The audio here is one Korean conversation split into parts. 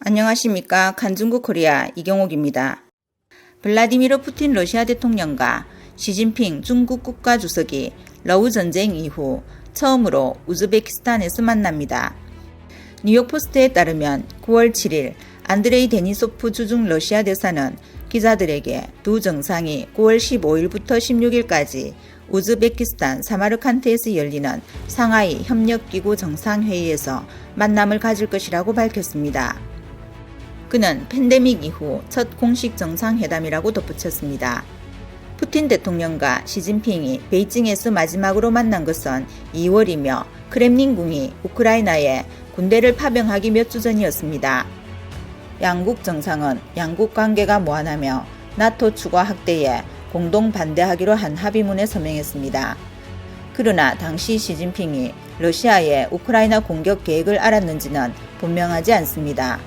안녕하십니까. 간중국 코리아 이경옥입니다. 블라디미르 푸틴 러시아 대통령과 시진핑 중국 국가주석이 러우 전쟁 이후 처음으로 우즈베키스탄에서 만납니다. 뉴욕포스트에 따르면 9월 7일 안드레이 데니소프 주중 러시아 대사는 기자들에게 두 정상이 9월 15일부터 16일까지 우즈베키스탄 사마르칸트에서 열리는 상하이 협력기구 정상회의에서 만남을 가질 것이라고 밝혔습니다. 그는 팬데믹 이후 첫 공식 정상회담이라고 덧붙였습니다. 푸틴 대통령과 시진핑이 베이징에서 마지막으로 만난 것은 2월이며 크렘린궁이 우크라이나에 군대를 파병하기 몇 주 전이었습니다. 양국 정상은 양국 관계가 무한하며 나토 추가 확대에 공동 반대하기로 한 합의문에 서명했습니다. 그러나 당시 시진핑이 러시아의 우크라이나 공격 계획을 알았는지는 분명하지 않습니다.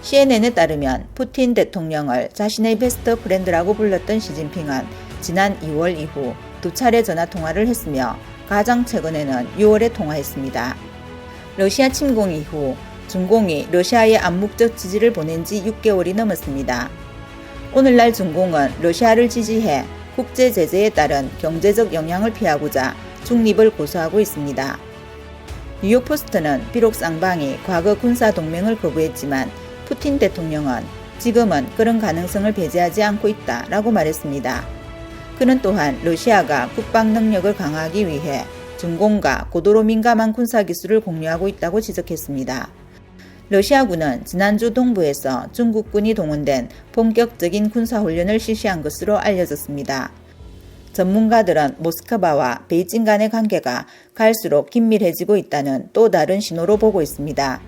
CNN에 따르면 푸틴 대통령을 자신의 베스트 프렌드라고 불렀던 시진핑은 지난 2월 이후 두 차례 전화 통화를 했으며 가장 최근에는 6월에 통화했습니다. 러시아 침공 이후 중공이 러시아에 암묵적 지지를 보낸 지 6개월이 넘었습니다. 오늘날 중공은 러시아를 지지해 국제 제재에 따른 경제적 영향을 피하고자 중립을 고수하고 있습니다. 뉴욕포스트는 비록 쌍방이 과거 군사동맹을 거부했지만 푸틴 대통령은 지금은 그런 가능성을 배제하지 않고 있다라고 말했습니다. 그는 또한 러시아가 국방 능력을 강화하기 위해 중공과 고도로 민감한 군사기술을 공유하고 있다고 지적했습니다. 러시아군은 지난주 동부에서 중국군이 동원된 본격적인 군사훈련을 실시한 것으로 알려졌습니다. 전문가들은 모스크바와 베이징 간의 관계가 갈수록 긴밀해지고 있다는 또 다른 신호로 보고 있습니다.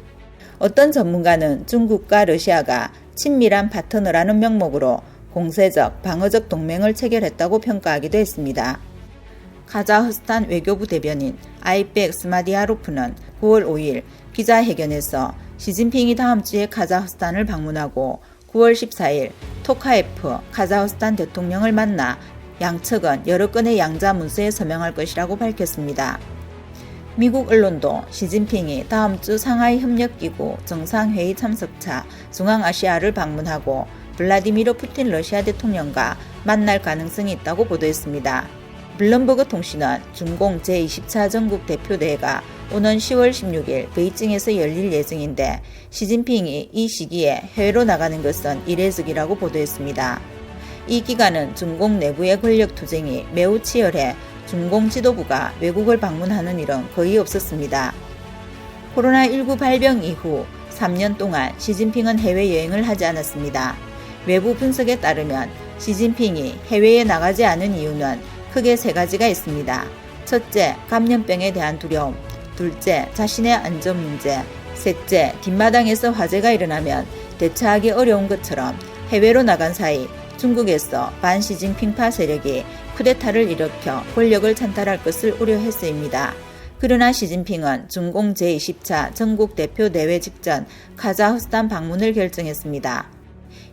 어떤 전문가는 중국과 러시아가 친밀한 파트너라는 명목으로 공세적, 방어적 동맹을 체결했다고 평가하기도 했습니다. 카자흐스탄 외교부 대변인 아이백 스마디아로프는 9월 5일 기자회견에서 시진핑이 다음 주에 카자흐스탄을 방문하고 9월 14일 토카예프 카자흐스탄 대통령을 만나 양측은 여러 건의 양자 문서에 서명할 것이라고 밝혔습니다. 미국 언론도 시진핑이 다음 주 상하이 협력기구 정상회의 참석차 중앙아시아를 방문하고 블라디미르 푸틴 러시아 대통령과 만날 가능성이 있다고 보도했습니다. 블룸버그 통신은 중공 제24 전국 대표대회가 오는 10월 16일 베이징에서 열릴 예정인데 시진핑이 이 시기에 해외로 나가는 것은 이례적이라고 보도했습니다. 이 기간은 중공 내부의 권력 투쟁이 매우 치열해 중공 지도부가 외국을 방문하는 일은 거의 없었습니다. 코로나19 발병 이후 3년 동안 시진핑은 해외여행을 하지 않았습니다. 외부 분석에 따르면 시진핑이 해외에 나가지 않은 이유는 크게 세 가지가 있습니다. 첫째, 감염병에 대한 두려움. 둘째, 자신의 안전 문제. 셋째, 뒷마당에서 화재가 일어나면 대처하기 어려운 것처럼 해외로 나간 사이 중국에서 반시진핑파 세력이 쿠데타를 일으켜 권력을 찬탈할 것을 우려했습니다. 그러나 시진핑은 중공 제20차 전국 대표 대회 직전 카자흐스탄 방문을 결정했습니다.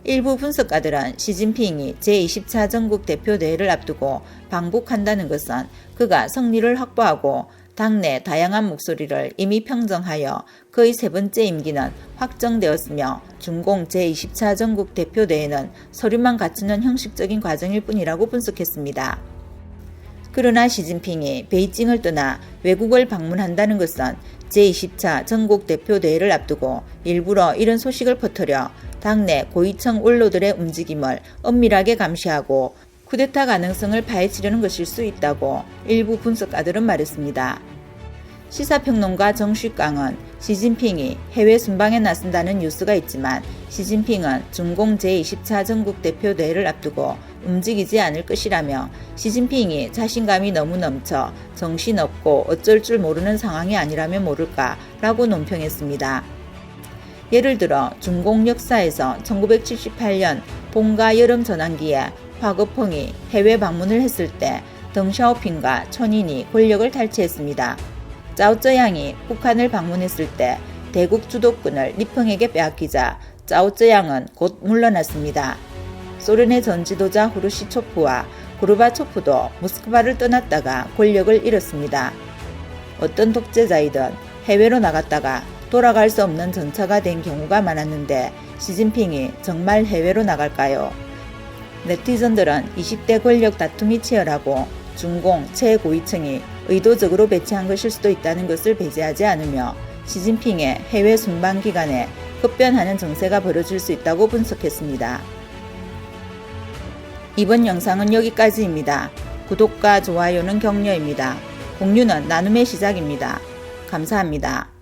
일부 분석가들은 시진핑이 제20차 전국 대표 대회를 앞두고 방북한다는 것은 그가 승리를 확보하고 당내 다양한 목소리를 이미 평정하여 그의 세 번째 임기는 확정되었으며 중공 제20차 전국 대표 대회는 서류만 갖추는 형식적인 과정일 뿐이라고 분석했습니다. 그러나 시진핑이 베이징을 떠나 외국을 방문한다는 것은 제20차 전국 대표 대회를 앞두고 일부러 이런 소식을 퍼뜨려 당내 고위층 원로들의 움직임을 엄밀하게 감시하고 쿠데타 가능성을 파헤치려는 것일 수 있다고 일부 분석가들은 말했습니다. 시사평론가 정슈강은 시진핑이 해외 순방에 나선다는 뉴스가 있지만 시진핑은 중공 제20차 전국 대표 대회를 앞두고 움직이지 않을 것이라며 시진핑이 자신감이 너무 넘쳐 정신없고 어쩔 줄 모르는 상황이 아니라면 모를까라고 논평했습니다. 예를 들어 중공 역사에서 1978년 봄과 여름 전환기에 화거펑이 해외 방문을 했을 때 덩샤오핑과 천인이 권력을 탈취했습니다. 짜오쩌양이 북한을 방문했을 때 대국 주도권을 리펑에게 빼앗기자 짜오쩌양은 곧 물러났습니다. 소련의 전 지도자 후르시초프와 고르바초프도 모스크바를 떠났다가 권력을 잃었습니다. 어떤 독재자이든 해외로 나갔다가 돌아갈 수 없는 전차가 된 경우가 많았는데 시진핑이 정말 해외로 나갈까요? 네티즌들은 20대 권력 다툼이 치열하고 중공, 최고위층이 의도적으로 배치한 것일 수도 있다는 것을 배제하지 않으며 시진핑의 해외 순방 기간에 급변하는 정세가 벌어질 수 있다고 분석했습니다. 이번 영상은 여기까지입니다. 구독과 좋아요는 격려입니다. 공유는 나눔의 시작입니다. 감사합니다.